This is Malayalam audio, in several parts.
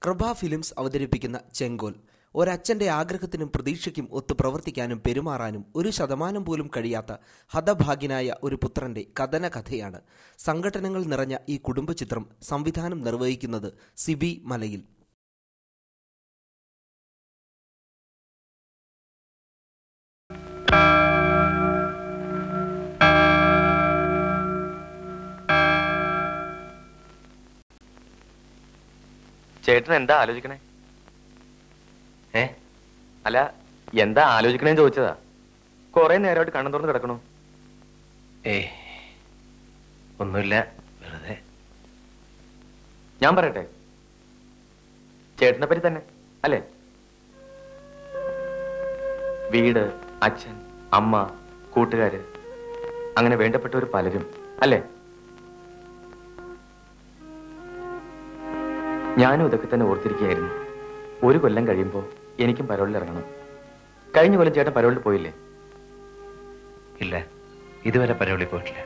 പ്രഭ ഫിലിംസ് അവതരിപ്പിക്കുന്ന ചെങ്കോൽ. ഒരച്ഛൻ്റെ ആഗ്രഹത്തിനും പ്രതീക്ഷയ്ക്കും ഒത്തു പ്രവർത്തിക്കാനും പെരുമാറാനും 1% പോലും കഴിയാത്ത ഹതഭാഗ്യനായ ഒരു പുത്രൻ്റെ കഥനകഥയാണ്. സംഘടനകൾ നിറഞ്ഞ ഈ കുടുംബചിത്രം സംവിധാനം നിർവഹിക്കുന്നത് സിബി മലയിൽ. ചേട്ടൻ എന്താ ആലോചിക്കണേ? അല്ല, എന്താ ആലോചിക്കണേന്ന് ചോദിച്ചതാ. കുറെ നേരമായിട്ട് കണ്ണു തുറന്ന് കിടക്കണു. ഒന്നുമില്ല, വെറുതെ. ഞാൻ പറയട്ടെ, ചേട്ടനെ പറ്റി തന്നെ അല്ലേ? വീട്, അച്ഛൻ, അമ്മ, കൂട്ടുകാര്, അങ്ങനെ വേണ്ടപ്പെട്ടവർ പലരും അല്ലേ? ഞാനും ഇതൊക്കെ തന്നെ ഓർത്തിരിക്കുകയായിരുന്നു. 1 കൊല്ലം കഴിയുമ്പോൾ എനിക്കും പരോളിൽ ഇറങ്ങണം. കഴിഞ്ഞ കൊല്ലം ചേട്ടൻ പരോളിൽ പോയില്ലേ? ഇല്ല, ഇതുവരെ പരോളിൽ പോയിട്ടില്ല.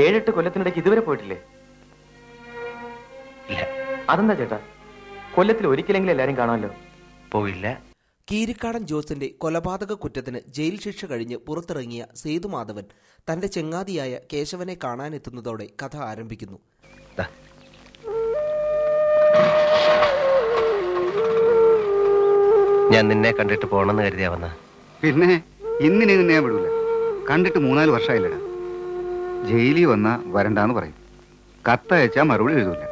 7-8 കൊല്ലത്തിനിടയ്ക്ക് ഇതുവരെ പോയിട്ടില്ലേ? ഇല്ല. അതെന്താ ചേട്ടാ? കൊല്ലത്തിൽ ഒരിക്കലെങ്കിലും എല്ലാരും കാണാമല്ലോ. പോയില്ല. കീരിക്കാടൻ ജോസിന്റെ കൊലപാതക കുറ്റത്തിന് ജയിൽ ശിക്ഷ കഴിഞ്ഞ് പുറത്തിറങ്ങിയ സേതുമാധവൻ തന്റെ ചെങ്ങാതിയായ കേശവനെ കാണാനെത്തുന്നതോടെ കഥ ആരംഭിക്കുന്നു. ഞാൻ നിന്നെ കണ്ടിട്ട് പോണെന്ന് കരുതിയാ വന്ന. പിന്നെ ഇന്നിനെ നിന്നെ വിടൂല. കണ്ടിട്ട് 3-4 വർഷമായില്ലടാ. ജയിലിൽ വന്ന വരണ്ടാന്ന് പറയും. കത്തയച്ചാ മറുപടി എഴുതൂല.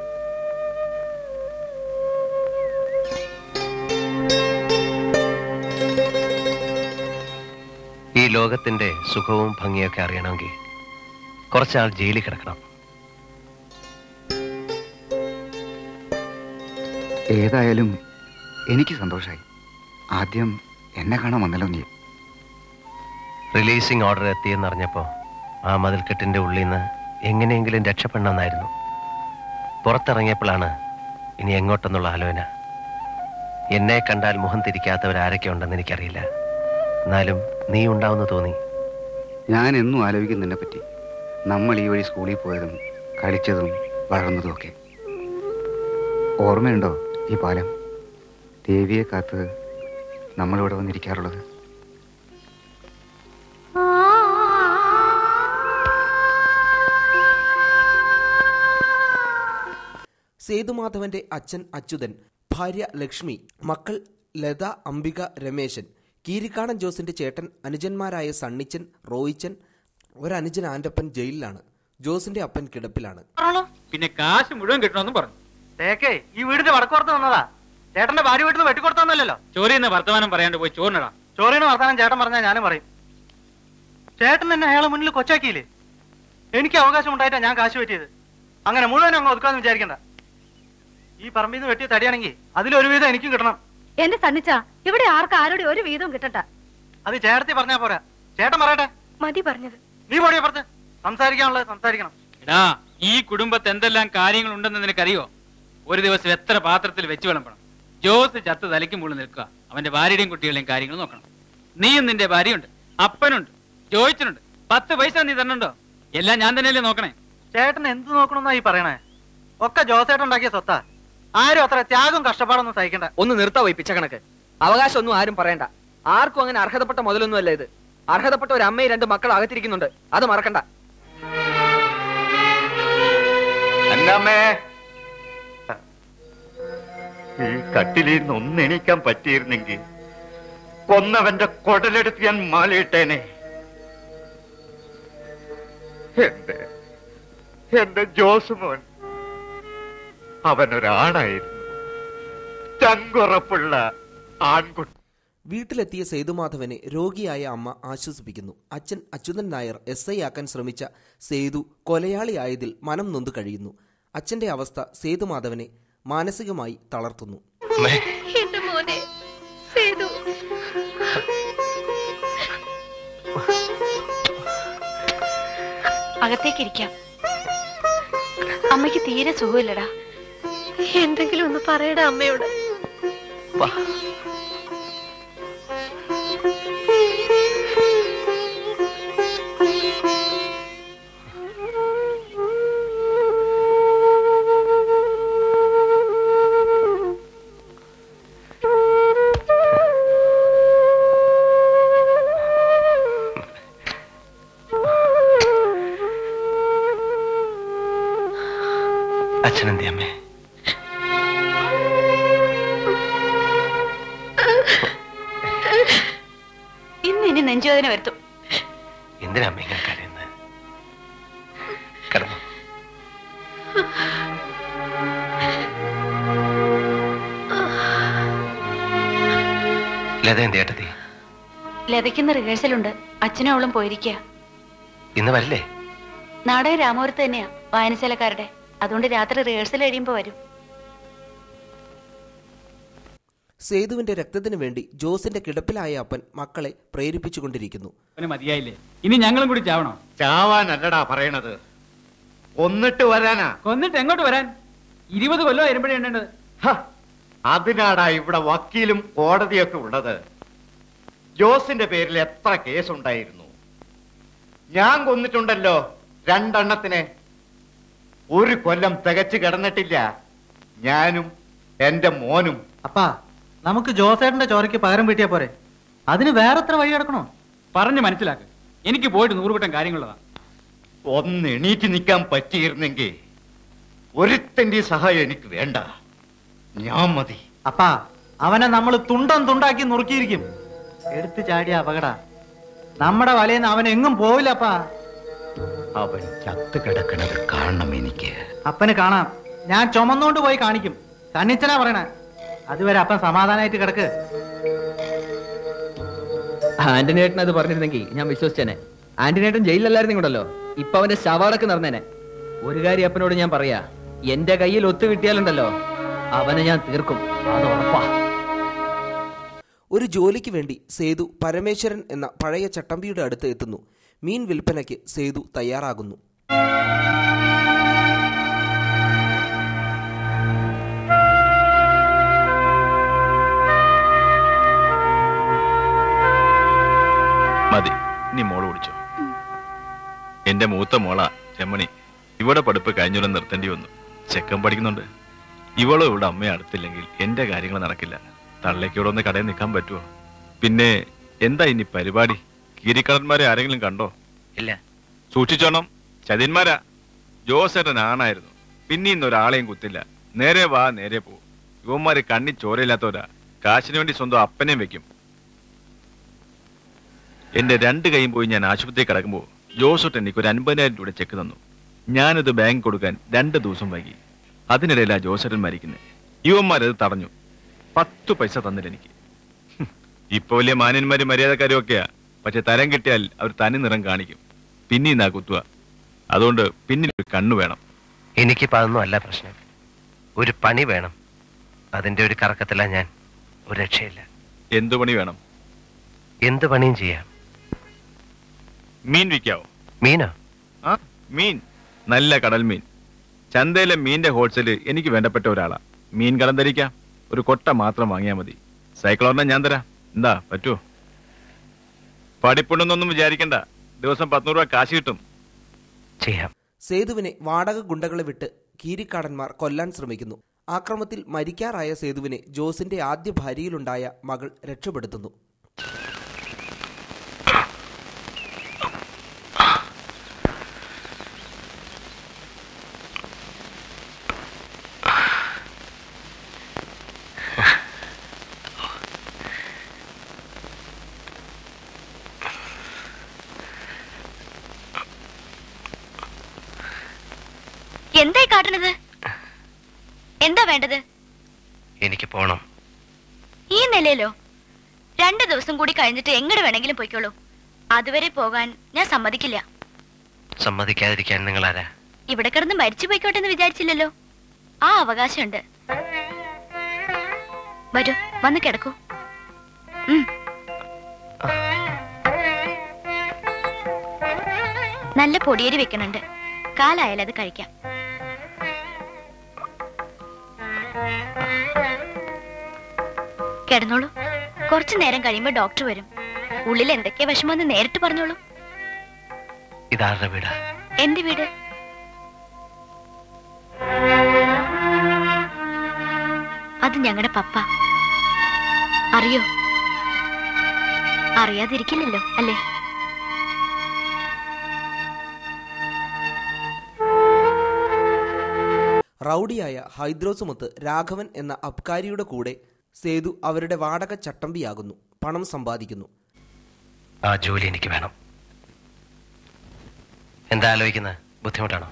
ഈ ലോകത്തിന്റെ സുഖവും ഭംഗിയൊക്കെ അറിയണമെങ്കിൽ കുറച്ചാൾ ജയിലിൽ കിടക്കണം. ഏതായാലും എനിക്ക് സന്തോഷമായി. ആദ്യം എന്നെ കാണാൻ വന്നല്ലോ നീ. റിലീസിംഗ് ഓർഡർ എത്തിയെന്നറിഞ്ഞപ്പോൾ ആ മതിൽക്കെട്ടിന്റെ ഉള്ളിൽ നിന്ന് എങ്ങനെയെങ്കിലും രക്ഷപ്പെടണമെന്നായിരുന്നു. പുറത്തിറങ്ങിയപ്പോഴാണ് ഇനി എങ്ങോട്ടെന്നുള്ള ആലോചന. എന്നെ കണ്ടാൽ മുഖം തിരിക്കാത്തവരാരൊക്കെ ഉണ്ടെന്ന് എനിക്കറിയില്ല. എന്നാലും നീ ഉണ്ടാവുമെന്ന് തോന്നി. ഞാൻ എന്നും ആലോചിക്കും നിന്നെ പറ്റി. നമ്മൾ ഈ വഴി സ്കൂളിൽ പോയതും കളിച്ചതും വളർന്നതും ഒക്കെ. ഓർമ്മയുണ്ടോ ഈ പാലം? ദേവിയെ കാത്ത് നമ്മളിവിടെ വന്നിരിക്കാറുള്ളത്. സേതുമാധവന്റെ അച്ഛൻ അച്യുതൻ, ഭാര്യ ലക്ഷ്മി, മക്കൾ ലത, അംബിക, രമേശൻ, കീരിക്കാടൻ ജോസിന്റെ ചേട്ടൻ, അനുജന്മാരായ സണ്ണിച്ചൻ, റോയിച്ചൻ, ഒരനുജൻ ആന്റപ്പൻ ജയിലിലാണ്. ജോസിന്റെ അപ്പൻ കിടപ്പിലാണ്. പിന്നെ കാശ് മുഴുവൻ കിട്ടണമെന്നും പറഞ്ഞു. ഈ വീടിന്റെ വടക്കുറത്ത് വന്നതാ. ചേട്ടന്റെ ഭാര്യ വീട്ടിൽ നിന്ന് വെട്ടിക്കൊടുത്തന്നല്ലോ. ചോറിന്ന് വർത്തമാനം പറയാണ്ട് പോയി ചോറിനടാ. ചോറിന് വർത്തമാനം ചേട്ടൻ പറഞ്ഞാൽ ഞാനും പറയും. ചേട്ടൻ എന്നെ അയാളെ മുന്നിൽ കൊച്ചാക്കിയില്ലേ? എനിക്ക് അവകാശം ഉണ്ടായിട്ടാ ഞാൻ കാശ് പറ്റിയത്. അങ്ങനെ മുഴുവൻ അങ്ങ് ഒതുക്കാന്ന് വിചാരിക്കണ്ട. ഈ പറമ്പിൽ നിന്ന് വെട്ടിയ തടിയാണെങ്കിൽ അതിലൊരു വീതം എനിക്കും കിട്ടണം. എന്റെ സണ്ണിച്ച, ഇവിടെ ആരുടെ ഒരു വീതവും കിട്ടട്ട. അത് ചേട്ടത്തി പറഞ്ഞാ പോരാ. ചേട്ടൻ പറയട്ടെ. മതി പറഞ്ഞത്. നീ പോടിയ പുറത്ത്. സംസാരിക്കാനുള്ളത് സംസാരിക്കണം. എടാ, ഈ കുടുംബത്ത് എന്തെല്ലാം കാര്യങ്ങൾ ഉണ്ടെന്ന് നിനക്കറിയോ? ഒരു ദിവസം എത്ര പാത്രത്തിൽ വെച്ച് വിളമ്പണം. ജോസ് ചത്ത് തലയ്ക്കുമ്പോൾ നിൽക്കുക. അവന്റെ ഭാര്യയുടെയും കുട്ടികളുടെയും കാര്യങ്ങൾ നോക്കണം. നീയും നിന്റെ ഭാര്യയുണ്ട്, അപ്പനുണ്ട്, ജോയിച്ചനുണ്ട്. 10 പൈസ നീ തന്നുണ്ടോ? എല്ലാം ഞാൻ തന്നെയല്ലേ നോക്കണേ. ചേട്ടൻ എന്ത് നോക്കണമെന്നാ ഈ പറയണേ? ഒക്കെ ജോസേട്ടൻ ഉണ്ടാക്കിയ സ്വത്താ. ആരും അത്ര ത്യാഗം കഷ്ടപ്പാടൊന്നും സഹിക്കണ്ട. ഒന്ന് നിർത്താവോ ഈ പിച്ച കണക്ക്? അവകാശം ഒന്നും ആരും പറയണ്ട. ആർക്കും അങ്ങനെ അർഹതപ്പെട്ട മുതലൊന്നുമല്ല ഇത്. അർഹതപ്പെട്ട ഒരു അമ്മയും 2 മക്കൾ അകത്തിരിക്കുന്നുണ്ട്. അത് മറക്കണ്ട. ഈ കട്ടിലിരുന്ന് ഒന്നെണീക്കാൻ പറ്റിയിരുന്നെങ്കിൽ കൊന്നവന്റെ കൊടലെടുത്ത് ഞാൻ മാലയിട്ടേനെ. എന്റെ ജോസുമോൻ അവനൊരാണായിരുന്നു. ചങ്കുറപ്പുള്ള ആൺകുട്ടി. വീട്ടിലെത്തിയ സേതുമാധവനെ രോഗിയായ അമ്മ ആശ്വസിപ്പിക്കുന്നു. അച്ഛൻ അച്യുതൻ നായർ SI ആക്കാൻ ശ്രമിച്ച സേതു കൊലയാളിയായതിൽ മനം നൊന്തു കഴിയുന്നു. അച്ഛന്റെ അവസ്ഥ സേതുമാധവനെ മാനസികമായി തളർത്തുന്നു. അകത്തേക്കിരിക്കാം. അമ്മയ്ക്ക് തീരെ സുഖമില്ലടാ. എന്തെങ്കിലും ഒന്ന് പറയടാ അമ്മയോട്. അച്ഛനെന്തേ അമ്മേ? ഇനി നെഞ്ചുവേദന വരുത്തും. എന്തിനാ അമ്മ ഇങ്ങനെ കരയുന്നത്? കിടന്നു. ലത എന്ത് ഏട്ടത്തി? ലതയ്ക്കുന്ന റിഹേഴ്സലുണ്ട്. അച്ഛനും അവളും പോയിരിക്കുക. ഇന്ന് വരില്ലേ? നാടകം രാമപുരത്ത് തന്നെയാ, വായനശാലക്കാരുടെ. അതുകൊണ്ട് രാത്രി റിഹേഴ്സൽ കഴിയുമ്പോ വരും. സേതുവിന്റെ രക്തത്തിനു വേണ്ടി ജോസിന്റെ കിടപ്പിലായ അപ്പൻ മക്കളെ പ്രേരിപ്പിച്ചുകൊണ്ടിരിക്കുന്നു. മതിയായില്ലേ? ഇനി ഞങ്ങളും കൂടി ചാവണോ? ചാവാനല്ലടാ പറയണത്, കൊന്നിട്ട് വരാനാ. കൊന്നിട്ട് എങ്ങോട്ട് വരാൻ? 20 കൊല്ലം വരുമ്പോഴേ എണ്ണേണ്ടത്. അതിനാടാ ഇവിടെ വക്കീലും കോടതിയൊക്കെ ഉള്ളത്. ജോസിന്റെ പേരിൽ എത്ര കേസുണ്ടായിരുന്നു? ഞാൻ കൊന്നിട്ടുണ്ടല്ലോ 2 എണ്ണത്തിനെ. 1 കൊല്ലം തികച്ചു കിടന്നിട്ടില്ല ഞാനും എന്റെ മോനും. അപ്പാ, നമുക്ക് ജോസേട്ടന്റെ ചോരയ്ക്ക് പകരം വീട്ടിയാ പോരെ? അതിന് വേറെ എത്ര വഴി കിടക്കണോ? പറഞ്ഞ് മനസ്സിലാക്ക്. എനിക്ക് പോയിട്ട് 100 കൂട്ടം കാര്യങ്ങളുള്ളതാ. ഒന്ന് എണീറ്റ് നിൽക്കാൻ പറ്റിയിരുന്നെങ്കിൽ ഒരുത്തന്റെ സഹായം എനിക്ക് വേണ്ട, ഞാൻ മതി. അപ്പാ, അവനെ നമ്മൾ തുണ്ടം തുണ്ടാക്കി നുറുക്കിയിരിക്കും. എടുത്തു ചാടിയ അപകട. നമ്മുടെ വലയെന്ന് അവൻ എങ്ങും പോവില്ലപ്പാ. അവൻ ചത്ത് കിടക്കണത് കാണണം എനിക്ക്. അപ്പന് കാണാം. ഞാൻ ചുമന്നോണ്ട് പോയി കാണിക്കും. തന്നിച്ചനാ പറയണേ. അതുവരെ അപ്പൻ സമാധാനമായിട്ട് കിടക്ക്. ആന്റണിയേട്ടൻ അത് പറഞ്ഞിരുന്നെങ്കിൽ ഞാൻ വിശ്വസിച്ചേനെ. ആന്റണിയേട്ടൻ ജയിലിലല്ലായിരുന്നെങ്കിലോ ഇപ്പൊ അവന്റെ ശവാടക്ക് നടന്നേനെ. ഒരു കാര്യം അപ്പനോട് ഞാൻ പറയാ, എന്റെ കയ്യിൽ ഒത്തു കിട്ടിയാലുണ്ടല്ലോ അവനെ ഞാൻ തീർക്കും, അത് ഉറപ്പാ. ഒരു ജോലിക്ക് വേണ്ടി സേതു പരമേശ്വരൻ എന്ന പഴയ ചട്ടമ്പിയുടെ അടുത്ത് എത്തുന്നു. മീൻ വിൽപ്പനയ്ക്ക് സേതു തയ്യാറാകുന്നു. മതി, നീ മോള് കുടിച്ചോ. എന്റെ മൂത്ത മോള രമണി. ഇവിടെ പഠിപ്പ് കഴിഞ്ഞുള്ള നിർത്തേണ്ടി വന്നു. ചെക്കൻ പഠിക്കുന്നുണ്ട്. ഇവളോ ഇവിടെ അമ്മയെ അടുത്തില്ലെങ്കിൽ എന്റെ കാര്യങ്ങൾ നടക്കില്ല. തള്ളേക്കൂടെ ഒന്ന് കടയിൽ നിൽക്കാൻ പറ്റുമോ? പിന്നെ എന്താ ഇനി പരിപാടി? കീരിക്കടന്മാരെ ആരെങ്കിലും കണ്ടോ? ഇല്ല. സൂക്ഷിച്ചോണം, ചതിന്മാരാ. ജോസേട്ടൻ ആണായിരുന്നു, പിന്നെ ഇന്നൊരാളെയും കുത്തില്ല. നേരെ വാ നേരെ പോ. യുവന്മാര് കണ്ണി ചോരയില്ലാത്തവരാ. കാശിന് വേണ്ടി സ്വന്തം അപ്പനെയും വെക്കും. എന്റെ 2 കൈയും പോയി ഞാൻ ആശുപത്രി കിടക്കുമ്പോൾ ജോസേട്ടൻ എനിക്ക് ഒരു 50,000 രൂപ ചെക്ക് തന്നു. ഞാനത് ബാങ്ക് കൊടുക്കാൻ 2 ദിവസം വൈകി. അതിനിടയിലാ ജോസേട്ടൻ മരിക്കുന്നത്. യുവന്മാരത് തടഞ്ഞു. 10 പൈസ തന്നില്ല എനിക്ക്. ഇപ്പൊ വലിയ മാന്യന്മാരും മര്യാദക്കാരും ഒക്കെയാ. പക്ഷെ തരം കിട്ടിയാൽ അവർ തനി നിറം കാണിക്കും. പിന്നീന്നാ കുത്തുക. അതുകൊണ്ട് പിന്നിൽ ഒരു കണ്ണു വേണം. എനിക്കിപ്പോ അതൊന്നും അല്ല പ്രശ്നം. ഒരു പണി വേണം. അതിന്റെ ഒരു കറക്കത്തില്ല ഞാൻ. ഒരു രക്ഷയില്ല. എന്തു പണി വേണം? എന്ത് പണിയും ചെയ്യാം. മീൻ വിൽക്കാവോ? മീനോ? ആ, മീൻ. നല്ല കടൽ മീൻ. ചന്തയിലെ മീനിന്റെ ഹോൾസെയിൽ എനിക്ക് വേണ്ടപ്പെട്ട ഒരാളാ. മീൻ കടം ധരിക്കാം. ഒരു കൊട്ട മാത്രം വാങ്ങിയാൽ മതി. സൈക്കിളോറിനെ ഞാൻ തരാം. എന്താ, പറ്റുമോ? പഠിപ്പുണ്ടെന്നൊന്നും വിചാരിക്കണ്ട. ദിവസം 100 രൂപ കാശ് കിട്ടും. ചെയ്യാം. സേതുവിനെ വാടക ഗുണ്ടകളെ വിട്ട് കീരിക്കാടന്മാർ കൊല്ലാൻ ശ്രമിക്കുന്നു. ആക്രമത്തിൽ മരിക്കാറായ സേതുവിനെ ജോസിന്റെ ആദ്യ ഭാര്യയിലുണ്ടായ മകൾ രക്ഷപ്പെടുത്തുന്നു. എന്തായി കാട്ടണത്? എന്താ വേണ്ടത്? എനിക്ക് പോണം. ഈ നിലയിലോ? 2 ദിവസം കൂടി കഴിഞ്ഞിട്ട് എങ്ങോട്ട് വേണമെങ്കിലും പോയിക്കോളൂ. അതുവരെ പോകാൻ ഞാൻ സമ്മതിക്കില്ല. സമ്മതിക്കാതിരിക്കാൻ നിങ്ങൾ ആരാ? ഇവിടെ കിടന്ന് മരിച്ചു പോയിക്കോട്ടെ എന്ന് വിചാരിച്ചില്ലല്ലോ. ആ അവകാശമുണ്ട്. വരൂ, വന്ന് കിടക്കൂ. നല്ല പൊടിയേരി വെക്കണുണ്ട്. കാലായാലും അത് കഴിക്കാം. കിടന്നോളൂ. കുറച്ചു നേരം കഴിയുമ്പോ ഡോക്ടർ വരും. ഉള്ളിൽ എന്തൊക്കെയാ വിഷമമെന്ന് നേരിട്ട് പറഞ്ഞോളൂ. ഇതാരുടെ വീടാ? എന്റെ വീട്. അത് ഞങ്ങളുടെ പപ്പ. അറിയോ? അറിയാതിരിക്കില്ലല്ലോ അല്ലേ? റൌഡിയായ ഹൈദ്രോസുമൊത്ത് രാഘവൻ എന്ന അബ്കാരിയുടെ കൂടെ സേതു അവരുടെ വാടക ചട്ടമ്പിയാകുന്നു. പണം സമ്പാദിക്കുന്നു. ആ ജോലി എനിക്ക് വേണം. എന്താ ആലോചിക്കുന്നത്? ബുദ്ധിമുട്ടാണോ?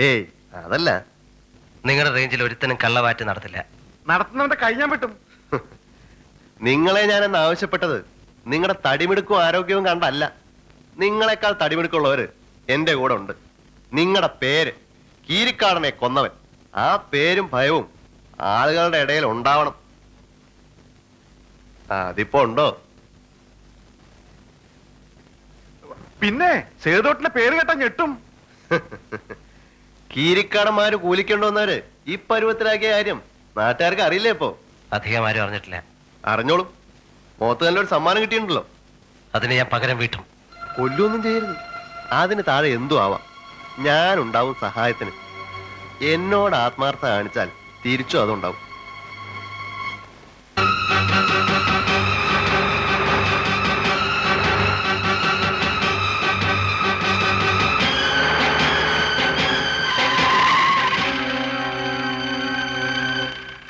ഏയ് അതല്ല, നിങ്ങളുടെ റേഞ്ചിൽ ഒരുത്തനും കള്ളവാറ്റ് നടത്തില്ല. നടത്തുന്നവന്റെ കഴിഞ്ഞാൻ പറ്റും. നിങ്ങളെ ഞാനെന്ന് ആവശ്യപ്പെട്ടത് നിങ്ങളുടെ തടിമിടുക്കും ആരോഗ്യവും കണ്ടല്ല. നിങ്ങളെക്കാൾ തടിമിടുക്കുള്ളവര് എന്റെ കൂടെ ഉണ്ട്. നിങ്ങളുടെ പേര് കീരിക്കാടനെ കൊന്നവൻ. ആ പേരും ഭയവും ആളുകളുടെ ഇടയിൽ ഉണ്ടാവണം. അതിപ്പോ ഉണ്ടോ? പിന്നെ സേതോട്ടിന്റെ പേര് കേട്ടാ ഞെട്ടും. കീരിക്കാടന്മാര് കൂലിക്കൊണ്ടുവന്നവര് ഈ പരുവത്തിലാക്കിയ കാര്യം നാട്ടുകാർക്ക് അറിയില്ലേ? ഇപ്പോ അധികം ആരും അറിഞ്ഞിട്ടില്ല. അറിഞ്ഞോളും. മുഖത്ത് നല്ലൊരു സമ്മാനം കിട്ടിയിട്ടുണ്ടല്ലോ. അതിന് ഞാൻ പകരം വീട്ടും. കൊല്ലൊന്നും ചെയ്യരുത്. അതിന് താഴെ എന്തും ആവാം. ഞാനുണ്ടാവും സഹായത്തിന്. എന്നോട് ആത്മാർത്ഥ കാണിച്ചാൽ തിരിച്ചും അതുണ്ടാവും.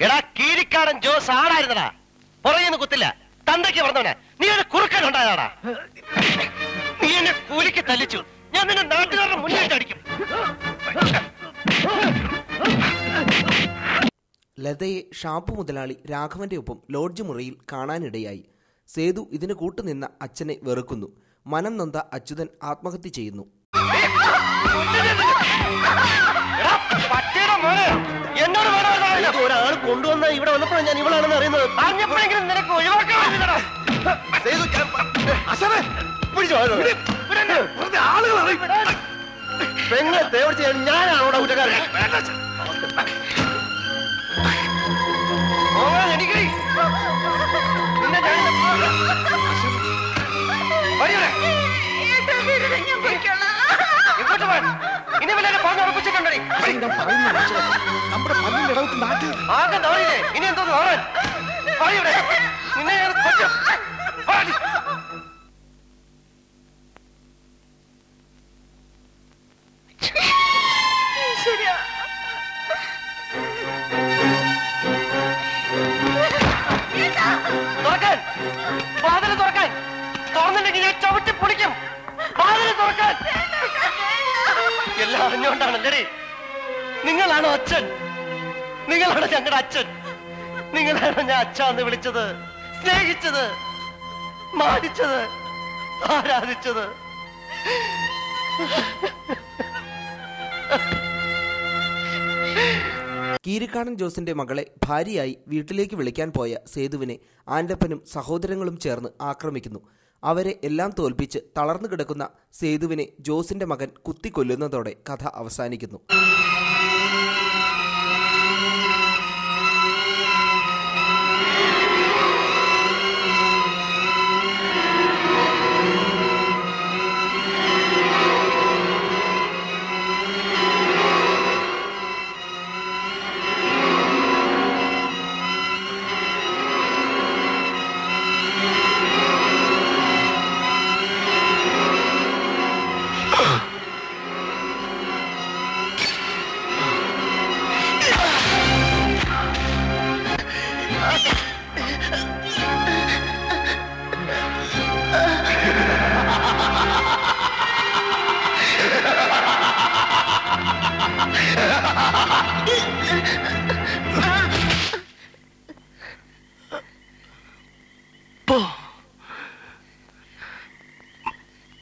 എടാ കീരിക്കാടൻ ജോസ് ആടായിരുന്നടാ. പുറകിന്ന് കുത്തില്ല. തന്തയ്ക്ക് പറഞ്ഞവനാ. നീ ഒരു കുറുക്കനുണ്ടായതാടാ. നീ എന്നെ കൂലിക്ക് തല്ലിച്ചു. ഞാൻ നിന്നെ നാട്ടുകാരുടെ മുന്നിൽ അടിക്കും. ലതയെ ഷാപ്പു മുതലാളി രാഘവന്റെ ഒപ്പം ലോഡ്ജ് മുറിയിൽ കാണാനിടയായി. സേതു ഇതിന് കൂട്ടുനിന്ന അച്ഛനെ വെറുക്കുന്നു. മനം നൊന്ത അച്യുതൻ ആത്മഹത്യ ചെയ്യുന്നു. ഒരാൾ കൊണ്ടുവന്ന ഇവിടെ വന്നപ്പോഴാണ് ഞാൻ ഇവളാണെന്ന് അറിയുന്നത്. പെങ്ങളെ തേവടിച്ച് ഞാനാണ് അവിടെ കുറ്റക്കാരൻ. ഇനി വല്ല പറഞ്ഞു ഉറപ്പിച്ചിട്ടുണ്ടേ. ആകെ തോന്നിയില്ലേ? ഇനി എന്തോ ഓടാൻ നിന്നെ തുറക്കാൻ, വാതിൽ തുറക്കാൻ. തുറന്നില്ലെങ്കിൽ ഞാൻ ചവിട്ടി പൊളിക്കും. വാതിൽ തുറക്കാൻ. എല്ലാം അറിഞ്ഞുകൊണ്ടാണല്ലേ? നിങ്ങളാണോ അച്ഛൻ? നിങ്ങളാണോ ഞങ്ങളുടെ അച്ഛൻ? നിങ്ങളാണോ ഞാൻ അച്ഛാന്ന് വിളിച്ചത്, സ്നേഹിച്ചത്, മാനിച്ചത്, ആരാധിച്ചത്? കീരിക്കാടൻ ജോസിന്റെ മകളെ ഭാര്യയായി വീട്ടിലേക്ക് വിളിക്കാൻ പോയ സേതുവിനെ ആൻ്റപ്പനും സഹോദരങ്ങളും ചേർന്ന് ആക്രമിക്കുന്നു. അവരെ എല്ലാം തോൽപ്പിച്ച് തളർന്നു കിടക്കുന്ന സേതുവിനെ ജോസിന്റെ മകൻ കുത്തിക്കൊല്ലുന്നതോടെ കഥ അവസാനിക്കുന്നു.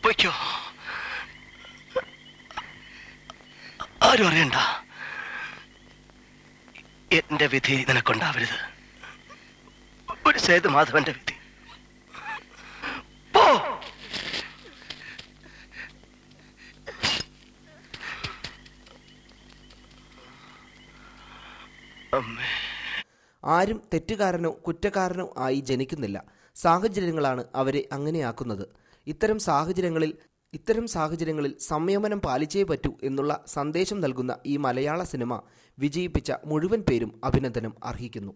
പൊയ്ക്കോ, ആരും അറിയണ്ട. എന്റെ വിധി നിനക്കൊണ്ടാവരുത്. ഒരു സേതുമാധവന്റെ വിധി. പോ. ആരും തെറ്റുകാരനോ കുറ്റക്കാരനോ ആയി ജനിക്കുന്നില്ല. സാഹചര്യങ്ങളാണ് അവരെ അങ്ങനെയാക്കുന്നത്. ഇത്തരം സാഹചര്യങ്ങളിൽ സംയമനം പാലിച്ചേ പറ്റൂ എന്നുള്ള സന്ദേശം നൽകുന്ന ഈ മലയാള സിനിമ വിജയിപ്പിച്ച മുഴുവൻ പേരും അഭിനന്ദനം അർഹിക്കുന്നു.